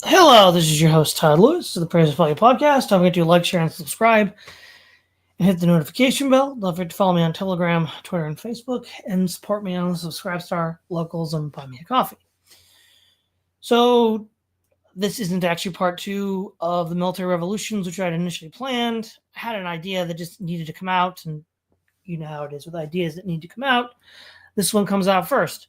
Hello, this is your host, Todd Lewis of the Praise of Value podcast. Don't forget to like, share, and subscribe, and hit the notification bell. Don't forget to follow me on Telegram, Twitter, and Facebook, and support me on the Subscribestar, Locals, and Buy Me a Coffee. So, this isn't actually part two of the military revolutions, which I had initially planned. I had an idea that just needed to come out, and you know how it is with ideas that need to come out. This one comes out first.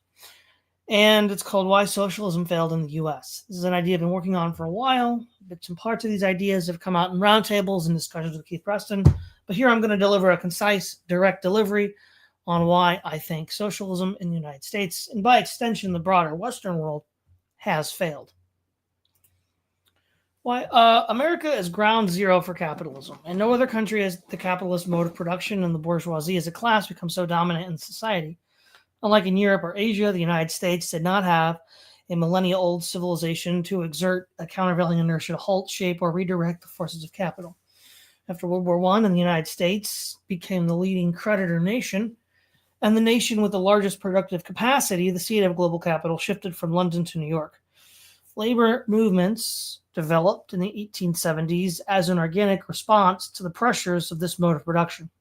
And it's called Why Socialism Failed in the U.S. This is an idea I've been working on for a while. Bits and parts of these ideas have come out in roundtables and discussions with Keith Preston. But here I'm going to deliver a concise, direct delivery on why I think socialism in the United States, and by extension the broader Western world, has failed. Why America is ground zero for capitalism, and no other country has the capitalist mode of production and the bourgeoisie as a class become so dominant in society. Unlike in Europe or Asia, the United States did not have a millennia-old civilization to exert a countervailing inertia to halt, shape, or redirect the forces of capital. After World War I, the United States became the leading creditor nation, and the nation with the largest productive capacity, the seat of global capital, shifted from London to New York. Labor movements developed in the 1870s as an organic response to the pressures of this mode of production,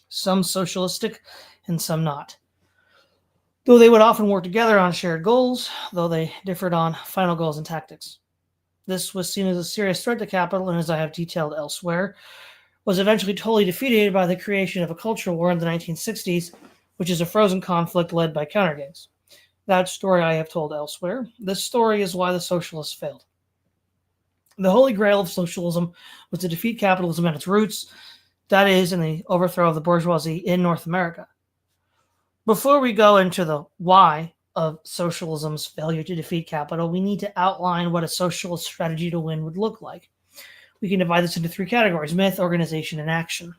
some socialistic and some not. Though they would often work together on shared goals, though they differed on final goals and tactics. This was seen as a serious threat to capital, and as I have detailed elsewhere, was eventually totally defeated by the creation of a cultural war in the 1960s, which is a frozen conflict led by countergangs. That story I have told elsewhere. This story is why the socialists failed. The holy grail of socialism was to defeat capitalism at its roots, that is, in the overthrow of the bourgeoisie in North America. Before we go into the why of socialism's failure to defeat capital, we need to outline what a socialist strategy to win would look like. We can divide this into three categories: myth, organization, and action.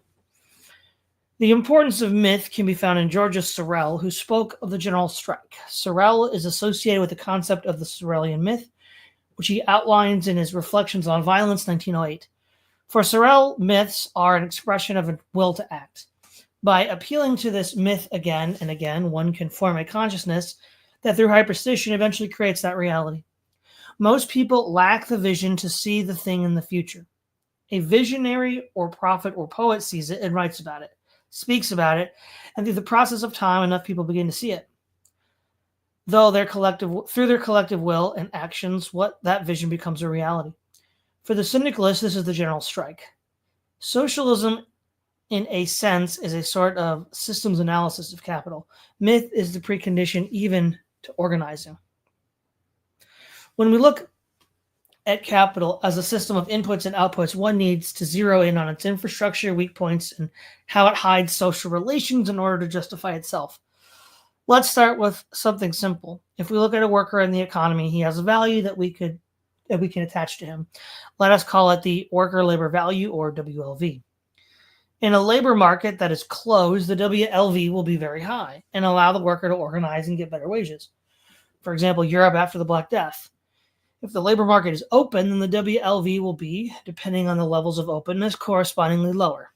The importance of myth can be found in Georges Sorel, who spoke of the general strike. Sorel is associated with the concept of the Sorelian myth, which he outlines in his Reflections on Violence, 1908. For Sorel, myths are an expression of a will to act. By appealing to this myth again and again, one can form a consciousness that through hyperstition eventually creates that reality. Most people lack the vision to see the thing in the future. A visionary or prophet or poet sees it and writes about it, speaks about it, and through the process of time, enough people begin to see it. Through their collective will and actions, what that vision becomes a reality. For the syndicalists, this is the general strike. Socialism, in a sense, is a sort of systems analysis of capital. Myth is the precondition even to organizing. When we look at capital as a system of inputs and outputs, one needs to zero in on its infrastructure, weak points, and how it hides social relations in order to justify itself. Let's start with something simple. If we look at a worker in the economy, he has a value that we can attach to him. Let us call it the worker labor value, or WLV. In a labor market that is closed, the WLV will be very high and allow the worker to organize and get better wages. For example, Europe after the Black Death. If the labor market is open, then the WLV will be, depending on the levels of openness, correspondingly lower.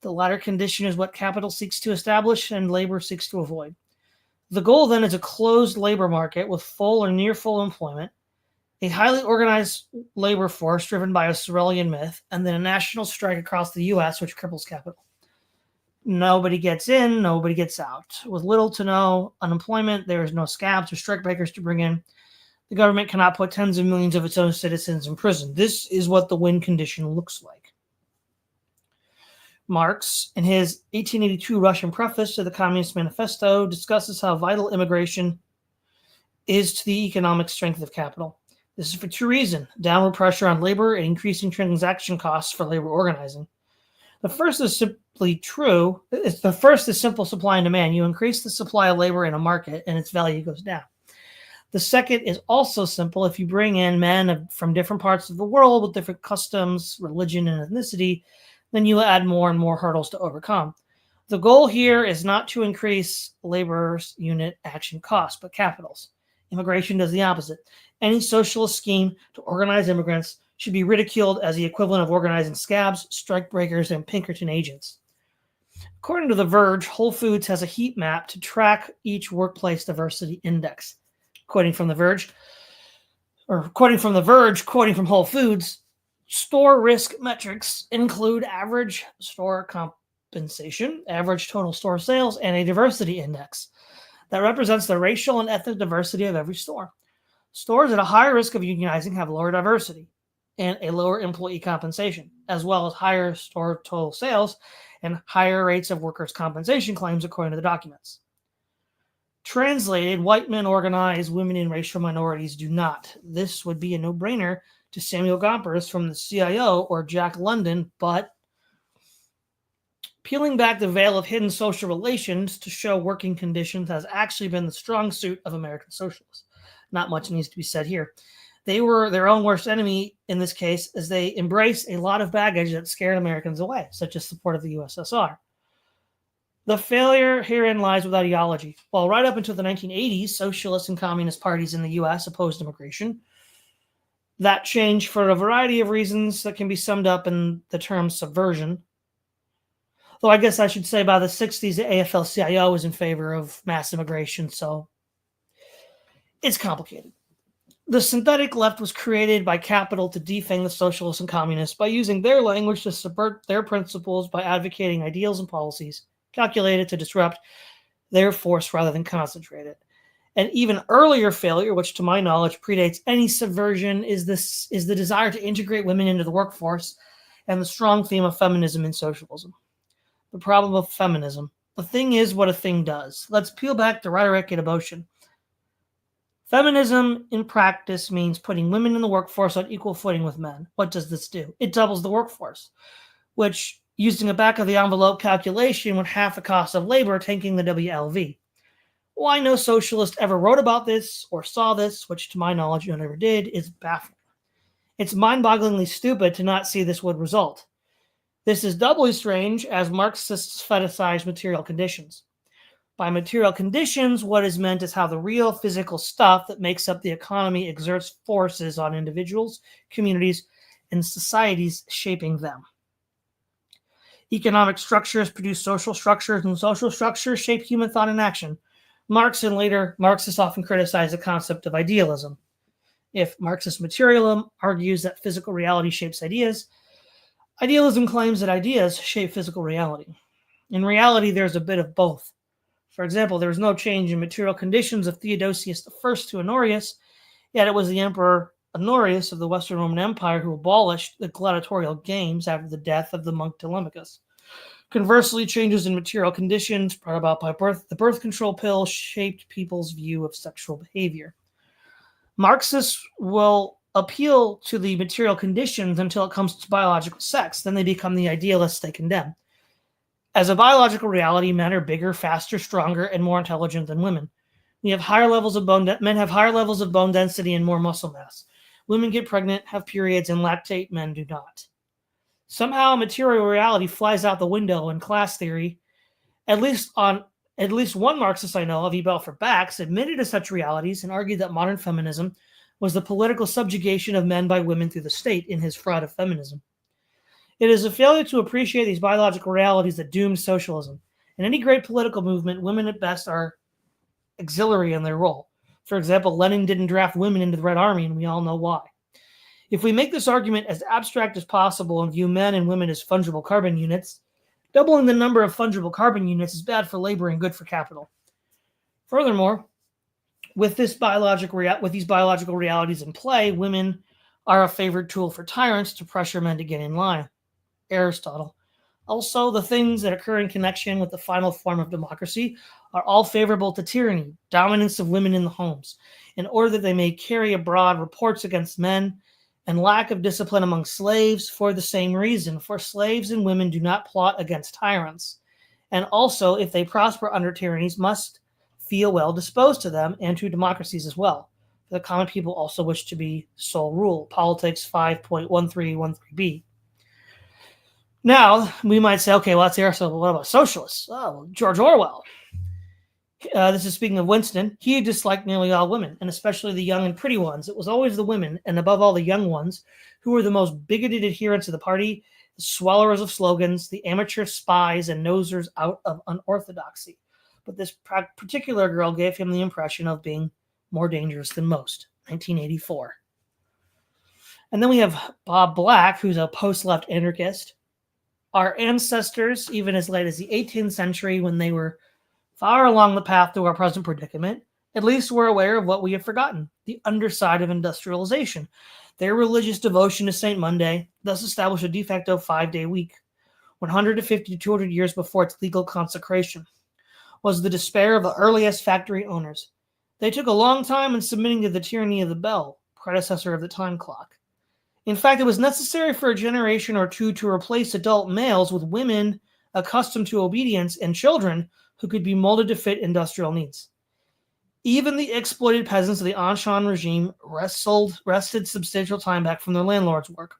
The latter condition is what capital seeks to establish and labor seeks to avoid. The goal then is a closed labor market with full or near full employment, a highly organized labor force driven by a Sorelian myth, and then a national strike across the U.S. which cripples capital. Nobody gets in, nobody gets out. With little to no unemployment, there is no scabs or strikebreakers to bring in. The government cannot put tens of millions of its own citizens in prison. This is what the win condition looks like. Marx, in his 1882 Russian preface to the Communist Manifesto, discusses how vital immigration is to the economic strength of capital. This is for two reasons: downward pressure on labor and increasing transaction costs for labor organizing. The first is simply true. The first is simple supply and demand. You increase the supply of labor in a market and its value goes down. The second is also simple. If you bring in men from different parts of the world with different customs, religion, and ethnicity, then you add more and more hurdles to overcome. The goal here is not to increase labor's unit action costs, but capitals. Immigration does the opposite. Any socialist scheme to organize immigrants should be ridiculed as the equivalent of organizing scabs, strikebreakers, and Pinkerton agents. According to The Verge, Whole Foods has a heat map to track each workplace diversity index. Quoting from The Verge, or quoting from The Verge, quoting from Whole Foods, store risk metrics include average store compensation, average total store sales, and a diversity index that represents the racial and ethnic diversity of every store. Stores at a higher risk of unionizing have lower diversity and a lower employee compensation, as well as higher store total sales and higher rates of workers' compensation claims, according to the documents. Translated, white men organize, women and racial minorities do not. This would be a no-brainer to Samuel Gompers from the CIO or Jack London, but peeling back the veil of hidden social relations to show working conditions has actually been the strong suit of American socialists. Not much needs to be said here. They were their own worst enemy in this case, as they embraced a lot of baggage that scared Americans away, such as support of the USSR. The failure herein lies with ideology. While right up until the 1980s, socialist and communist parties in the U.S. opposed immigration. That changed for a variety of reasons that can be summed up in the term subversion. Though I guess I should say by the 60s, the AFL-CIO was in favor of mass immigration, so it's complicated. The synthetic left was created by capital to defang the socialists and communists by using their language to subvert their principles by advocating ideals and policies calculated to disrupt their force rather than concentrate it. An even earlier failure, which to my knowledge predates any subversion, is the desire to integrate women into the workforce and the strong theme of feminism in socialism. The problem of feminism. The thing is what a thing does. Let's peel back the rhetoric and emotion. Feminism in practice means putting women in the workforce on equal footing with men. What does this do? It doubles the workforce, which, using a back-of-the-envelope calculation, would half the cost of labor, tanking the WLV. Why no socialist ever wrote about this or saw this, which to my knowledge no one ever did, is baffling. It's mind-bogglingly stupid to not see this would result. This is doubly strange as Marxists fetishize material conditions. By material conditions, what is meant is how the real physical stuff that makes up the economy exerts forces on individuals, communities, and societies, shaping them. Economic structures produce social structures, and social structures shape human thought and action. Marx and later Marxists often criticize the concept of idealism. If Marxist materialism argues that physical reality shapes ideas, idealism claims that ideas shape physical reality. In reality, there's a bit of both. For example, there was no change in material conditions of Theodosius I to Honorius, yet it was the Emperor Honorius of the Western Roman Empire who abolished the gladiatorial games after the death of the monk Telemachus. Conversely, changes in material conditions brought about by the birth control pill shaped people's view of sexual behavior. Marxists will appeal to the material conditions until it comes to biological sex. Then they become the idealists they condemn. As a biological reality, men are bigger, faster, stronger, and more intelligent than women. Men have higher levels of bone density and more muscle mass. Women get pregnant, have periods, and lactate. Men do not. Somehow, material reality flies out the window in class theory. At least one Marxist I know of, E. Belfort Bax, admitted to such realities and argued that modern feminism was the political subjugation of men by women through the state in his Fraud of Feminism. It is a failure to appreciate these biological realities that dooms socialism. In any great political movement, women at best are auxiliary in their role. For example, Lenin didn't draft women into the Red Army, and we all know why. If we make this argument as abstract as possible and view men and women as fungible carbon units, doubling the number of fungible carbon units is bad for labor and good for capital. Furthermore, with these biological realities in play, women are a favored tool for tyrants to pressure men to get in line. Aristotle. Also, the things that occur in connection with the final form of democracy are all favorable to tyranny, dominance of women in the homes, in order that they may carry abroad reports against men, and lack of discipline among slaves for the same reason, for slaves and women do not plot against tyrants. And also, if they prosper under tyrannies, must feel well disposed to them and to democracies as well. The common people also wish to be sole rule. Politics 5.1313b. Now, we might say, okay, well, that's Aristotle, but what about socialists? Oh, George Orwell. This is speaking of Winston. He disliked nearly all women, and especially the young and pretty ones. It was always the women, and above all the young ones, who were the most bigoted adherents of the party, the swallowers of slogans, the amateur spies and nosers out of unorthodoxy. But this particular girl gave him the impression of being more dangerous than most. 1984. And then we have Bob Black, who's a post-left anarchist. Our ancestors, even as late as the 18th century, when they were far along the path to our present predicament, at least were aware of what we have forgotten, the underside of industrialization. Their religious devotion to St. Monday thus established a de facto 5-day week, 150 to 200 years before its legal consecration, was the despair of the earliest factory owners. They took a long time in submitting to the tyranny of the bell, predecessor of the time clock. In fact, it was necessary for a generation or two to replace adult males with women accustomed to obedience and children who could be molded to fit industrial needs. Even the exploited peasants of the Anshan regime rested substantial time back from their landlord's work.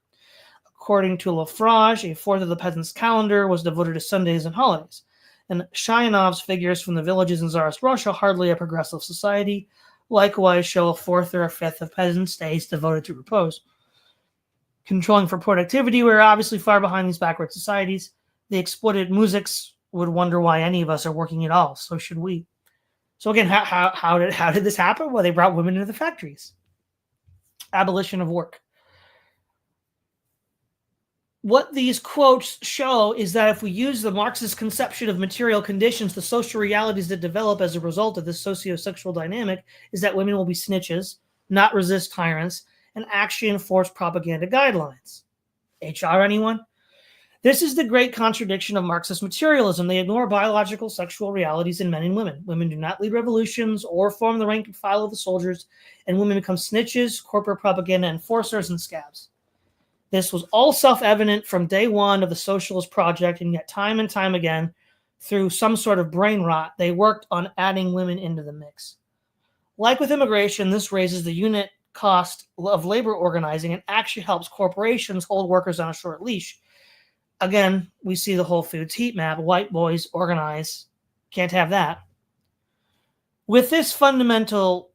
According to Lafrage, a fourth of the peasants' calendar was devoted to Sundays and holidays. And Shayanov's figures from the villages in Tsarist Russia, hardly a progressive society, likewise show a fourth or a fifth of peasants' days devoted to repose. Controlling for productivity, we're obviously far behind these backward societies. The exploited muziks would wonder why any of us are working at all. So should we. So again, how did this happen? Well, they brought women into the factories. Abolition of work. What these quotes show is that if we use the Marxist conception of material conditions, the social realities that develop as a result of this socio-sexual dynamic is that women will be snitches, not resist tyrants, and actually enforce propaganda guidelines. HR, anyone? This is the great contradiction of Marxist materialism. They ignore biological sexual realities in men and women. Women do not lead revolutions or form the rank and file of the soldiers, and women become snitches, corporate propaganda enforcers, and scabs. This was all self-evident from day one of the socialist project, and yet time and time again, through some sort of brain rot, they worked on adding women into the mix. Like with immigration, this raises the unit cost of labor organizing and actually helps corporations hold workers on a short leash. Again, we see the Whole Foods heat map. White boys organize. Can't have that. With this fundamental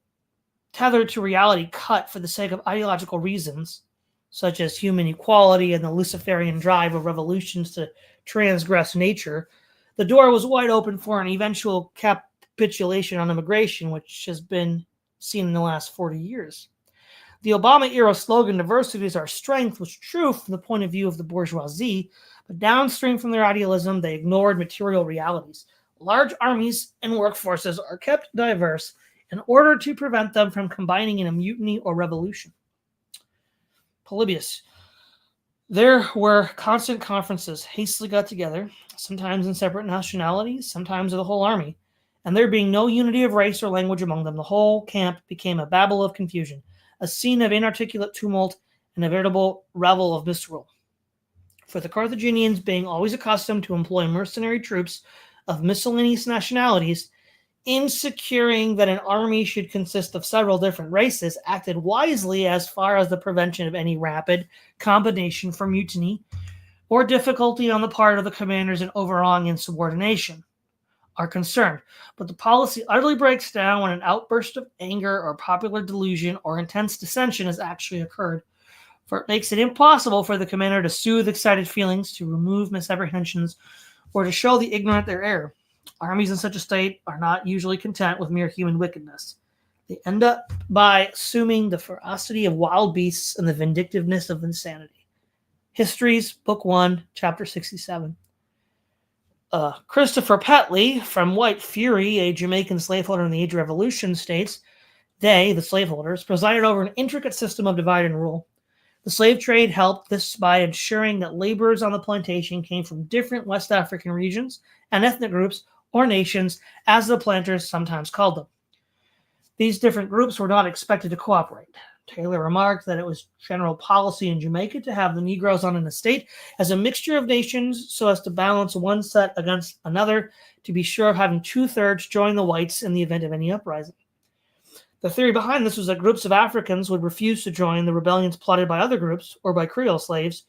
tethered to reality cut for the sake of ideological reasons, such as human equality and the Luciferian drive of revolutions to transgress nature, the door was wide open for an eventual capitulation on immigration, which has been seen in the last 40 years. The Obama-era slogan, diversity is our strength, was true from the point of view of the bourgeoisie, but downstream from their idealism, they ignored material realities. Large armies and workforces are kept diverse in order to prevent them from combining in a mutiny or revolution. Polybius. There were constant conferences hastily got together, sometimes in separate nationalities, sometimes of the whole army, and there being no unity of race or language among them, the whole camp became a babel of confusion, a scene of inarticulate tumult, and a veritable revel of misrule. For the Carthaginians, being always accustomed to employ mercenary troops of miscellaneous nationalities, in securing that an army should consist of several different races, acted wisely as far as the prevention of any rapid combination for mutiny or difficulty on the part of the commanders in overawing insubordination are concerned. But the policy utterly breaks down when an outburst of anger or popular delusion or intense dissension has actually occurred, for it makes it impossible for the commander to soothe excited feelings, to remove misapprehensions, or to show the ignorant their error. Armies in such a state are not usually content with mere human wickedness. They end up by assuming the ferocity of wild beasts and the vindictiveness of insanity. Histories, Book 1, Chapter 67. Christopher Petley from White Fury, a Jamaican slaveholder in the Age of Revolution, states, they, the slaveholders, presided over an intricate system of divide and rule. The slave trade helped this by ensuring that laborers on the plantation came from different West African regions and ethnic groups, or nations, as the planters sometimes called them. These different groups were not expected to cooperate. Taylor remarked that it was general policy in Jamaica to have the Negroes on an estate as a mixture of nations so as to balance one set against another, to be sure of having 2/3 join the whites in the event of any uprising. The theory behind this was that groups of Africans would refuse to join the rebellions plotted by other groups or by Creole slaves,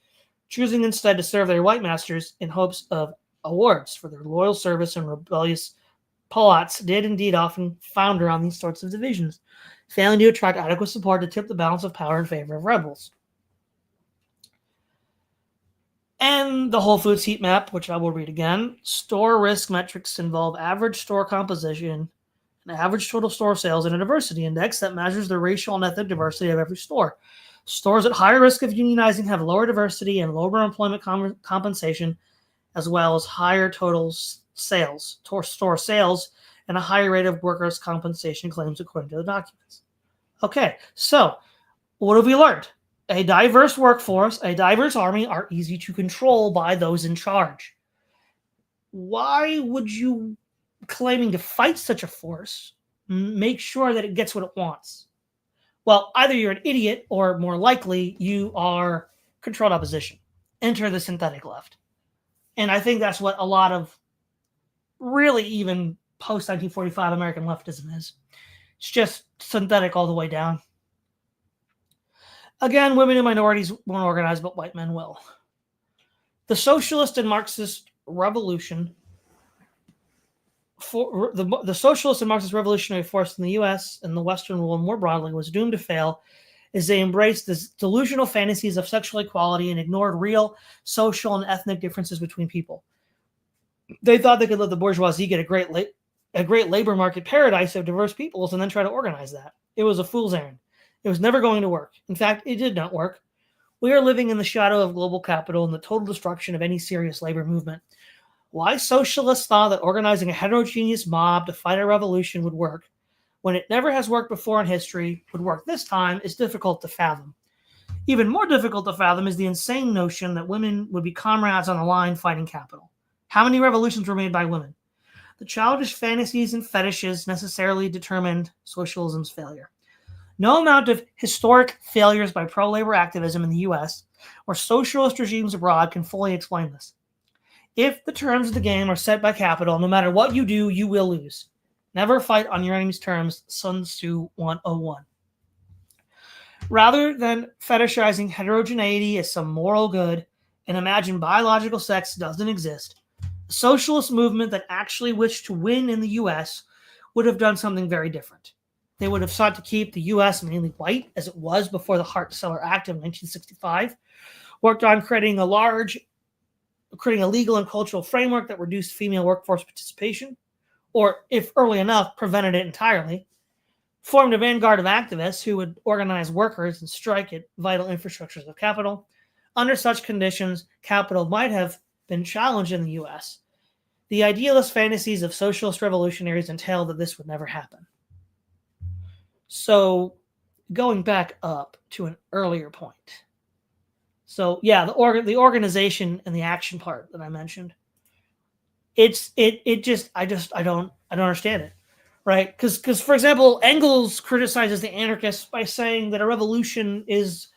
choosing instead to serve their white masters in hopes of awards for their loyal service, and rebellious plots did indeed often founder on these sorts of divisions, failing to attract adequate support to tip the balance of power in favor of rebels. And the Whole Foods heat map, which I will read again. Store risk metrics involve average store composition, an average total store sales, and a diversity index that measures the racial and ethnic diversity of every store. Stores at higher risk of unionizing have lower diversity and lower employment compensation, as well as higher total sales, store sales, and a higher rate of workers' compensation claims, according to the documents. Okay, so what have we learned? A diverse workforce, a diverse army are easy to control by those in charge. Why would you, claiming to fight such a force, make sure that it gets what it wants? Well, either you're an idiot or more likely you are controlled opposition. Enter the synthetic left. And I think that's what a lot of really even post 1945 American leftism is. It's just synthetic all the way down. Again, women and minorities won't organize, but white men will. The socialist and Marxist revolution, the socialist and Marxist revolutionary force in the U.S. and the Western world more broadly was doomed to fail as they embraced the delusional fantasies of sexual equality and ignored real social and ethnic differences between people. They thought they could let the bourgeoisie get a great labor market paradise of diverse peoples and then try to organize that. It was a fool's errand. It was never going to work. In fact, it did not work. We are living in the shadow of global capital and the total destruction of any serious labor movement. Why socialists thought that organizing a heterogeneous mob to fight a revolution would work, when it never has worked before in history, would work this time, is difficult to fathom. Even more difficult to fathom is the insane notion that women would be comrades on the line fighting capital. How many revolutions were made by women? The childish fantasies and fetishes necessarily determined socialism's failure. No amount of historic failures by pro-labor activism in the U.S. or socialist regimes abroad can fully explain this. If the terms of the game are set by capital, no matter what you do, you will lose. Never fight on your enemy's terms, Sun Tzu 101. Rather than fetishizing heterogeneity as some moral good and imagine biological sex doesn't exist, a socialist movement that actually wished to win in the U.S. would have done something very different. They would have sought to keep the U.S. mainly white, as it was before the Hart-Celler Act of 1965, worked on creating a legal and cultural framework that reduced female workforce participation, or, if early enough, prevented it entirely, formed a vanguard of activists who would organize workers and strike at vital infrastructures of capital. Under such conditions, capital might have been challenged in the U.S. The idealist fantasies of socialist revolutionaries entail that this would never happen. So, going back up to an earlier point. So, yeah, the organization and the action part that I mentioned. I don't understand it, right? Because for example, Engels criticizes the anarchists by saying that a revolution is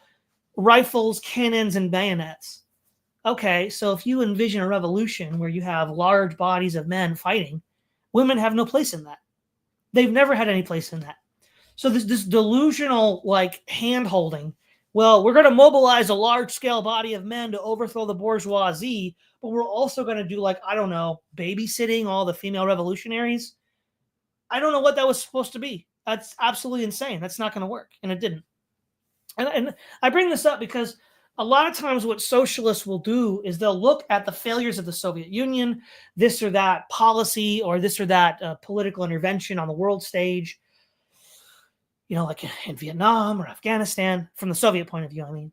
rifles, cannons, and bayonets. Okay, so if you envision a revolution where you have large bodies of men fighting, women have no place in that. They've never had any place in that. So this delusional hand holding. Well, we're going to mobilize a large scale body of men to overthrow the bourgeoisie, but we're also going to do babysitting all the female revolutionaries. I don't know what that was supposed to be. That's absolutely insane. That's not going to work, and it didn't. And I bring this up because a lot of times what socialists will do is they'll look at the failures of the Soviet Union, this or that policy or this or that political intervention on the world stage, like in Vietnam or Afghanistan, from the Soviet point of view, I mean.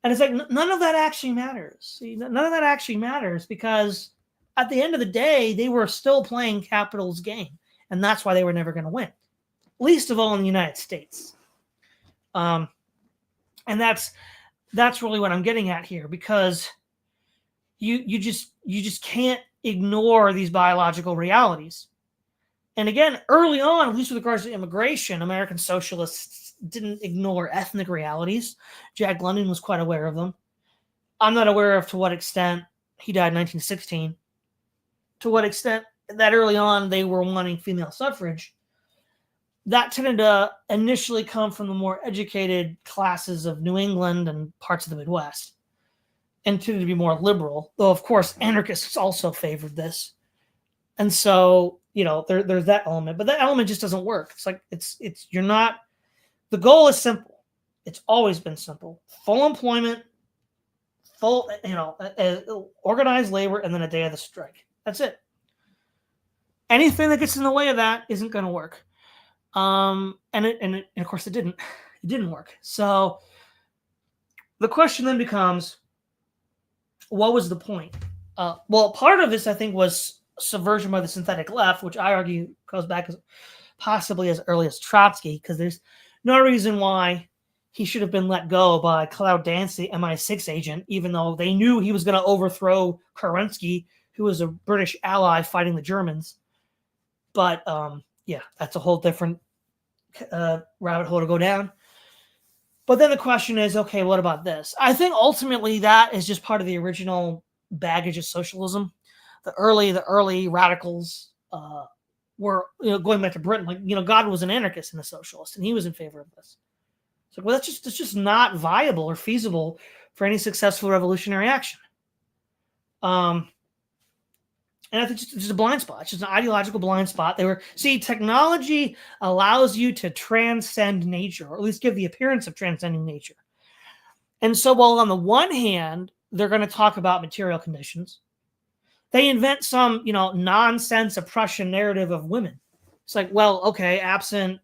And it's like, none of that actually matters. See, none of that actually matters because at the end of the day, they were still playing capital's game. And that's why they were never going to win. Least of all in the United States. And that's really what I'm getting at here, because you just can't ignore these biological realities. And again, early on, at least with regards to immigration, American socialists didn't ignore ethnic realities. Jack London was quite aware of them. I'm not aware of to what extent he died in 1916. To what extent that early on they were wanting female suffrage. That tended to initially come from the more educated classes of New England and parts of the Midwest, and tended to be more liberal, though of course anarchists also favored this. And so, there's that element, but that element just doesn't work. It's like, you're not, the goal is simple. It's always been simple. Full employment, full, organized labor, and then a day of the strike. That's it. Anything that gets in the way of that isn't going to work. And of course it didn't. It didn't work. So The question then becomes, what was the point? Well, part of this, I think, was subversion by the synthetic left, which I argue goes back possibly as early as Trotsky, because there's no reason why he should have been let go by Cloud Dancy, MI6 agent, even though they knew he was going to overthrow Kerensky, who was a British ally fighting the Germans. But yeah, that's a whole different rabbit hole to go down. But then the question is, okay, what about this? I think ultimately that is just part of the original baggage of socialism. The early radicals were, going back to Britain, like, God was an anarchist and a socialist, and he was in favor of this. So, well, that's just not viable or feasible for any successful revolutionary action. And I think it's just a blind spot. It's just an ideological blind spot. Technology allows you to transcend nature, or at least give the appearance of transcending nature. And so, while on the one hand, they're going to talk about material conditions, they invent some, nonsense oppression narrative of women. It's like, well, okay, absent,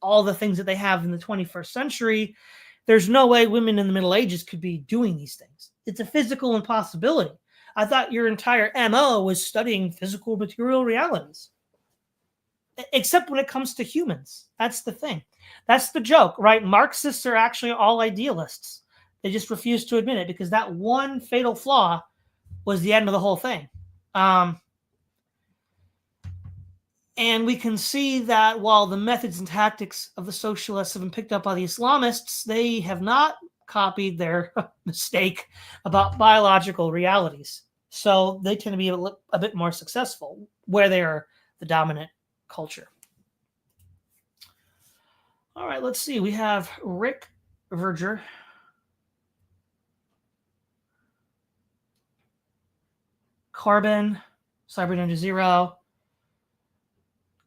all the things that they have in the 21st century, there's no way women in the Middle Ages could be doing these things. It's a physical impossibility. I thought your entire MO was studying physical material realities. Except when it comes to humans. That's the thing. That's the joke, right? Marxists are actually all idealists. They just refuse to admit it because that one fatal flaw was the end of the whole thing. And we can see that while the methods and tactics of the socialists have been picked up by the Islamists, they have not copied their mistake about biological realities. So they tend to be a bit more successful where they are the dominant culture. All right, let's see. We have Rick Verger. Carbon, Cyber Ninja Zero.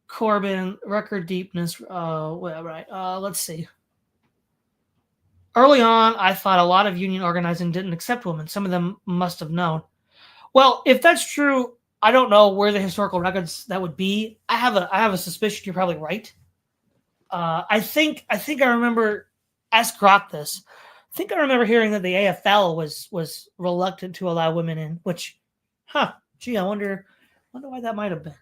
Corbin, record deepness. Let's see. Early on, I thought a lot of union organizing didn't accept women. Some of them must have known. Well, if that's true, I don't know where the historical records that would be. I have a suspicion you're probably right. I think I remember. Ask Grok this. I think I remember hearing that the AFL was reluctant to allow women in. Which, I wonder why that might have been.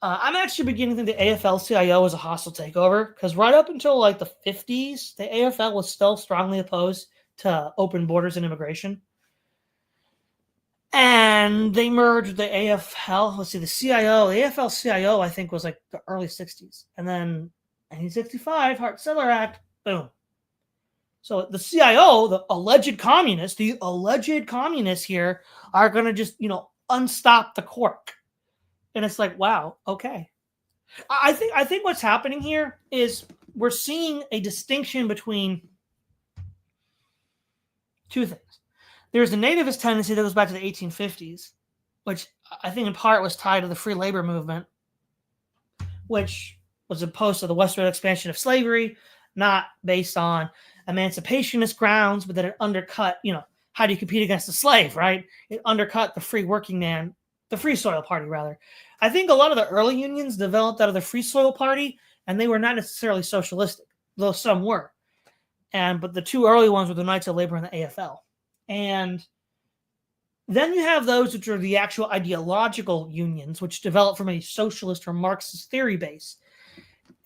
I'm actually beginning to think the AFL-CIO was a hostile takeover because right up until like the 50s, the AFL was still strongly opposed to open borders and immigration. And they merged the AFL. Let's see, the CIO, the AFL-CIO, I think was like the early 60s. And then 1965, Hart-Celler Act, boom. So the CIO, the alleged communists here are going to just, unstop the cork. And it's like, wow, okay. I think what's happening here is we're seeing a distinction between two things. There's a nativist tendency that goes back to the 1850s, which I think in part was tied to the free labor movement, which was opposed to the westward expansion of slavery, not based on emancipationist grounds, but that it undercut, how do you compete against the slave, right? It undercut the free working man, the Free Soil Party, rather. I think a lot of the early unions developed out of the Free Soil Party, and they were not necessarily socialistic, though some were. But the two early ones were the Knights of Labor and the AFL. And then you have those which are the actual ideological unions, which develop from a socialist or Marxist theory base.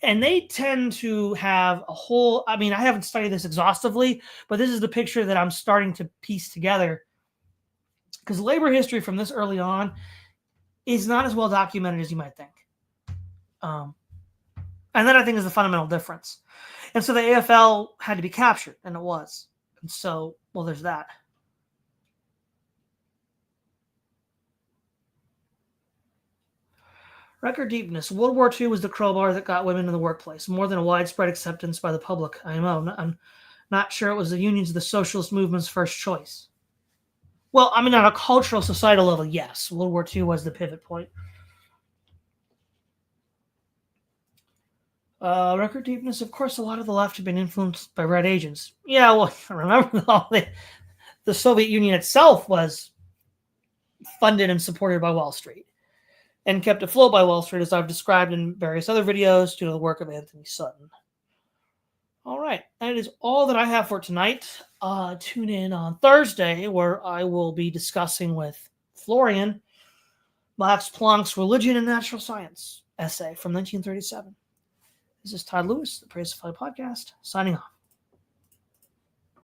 And they tend to have a whole, I haven't studied this exhaustively, but this is the picture that I'm starting to piece together. Because labor history from this early on is not as well documented as you might think. And that, I think, is the fundamental difference. And so the AFL had to be captured, and it was. And so, well, there's that. Record deepness. World War II was the crowbar that got women in the workplace, more than a widespread acceptance by the public. I'm not sure it was the unions of the socialist movement's first choice. Well, on a cultural, societal level, yes. World War II was the pivot point. Record deepness. Of course, a lot of the left have been influenced by red agents. Yeah, well, remember the Soviet Union itself was funded and supported by Wall Street and kept afloat by Wall Street, as I've described in various other videos, due to the work of Anthony Sutton. All right. that is all that I have for tonight. Tune in on Thursday, where I will be discussing with Florian Max Planck's Religion and Natural Science essay from 1937. This is Todd Lewis, the Praise of Flight podcast, signing off.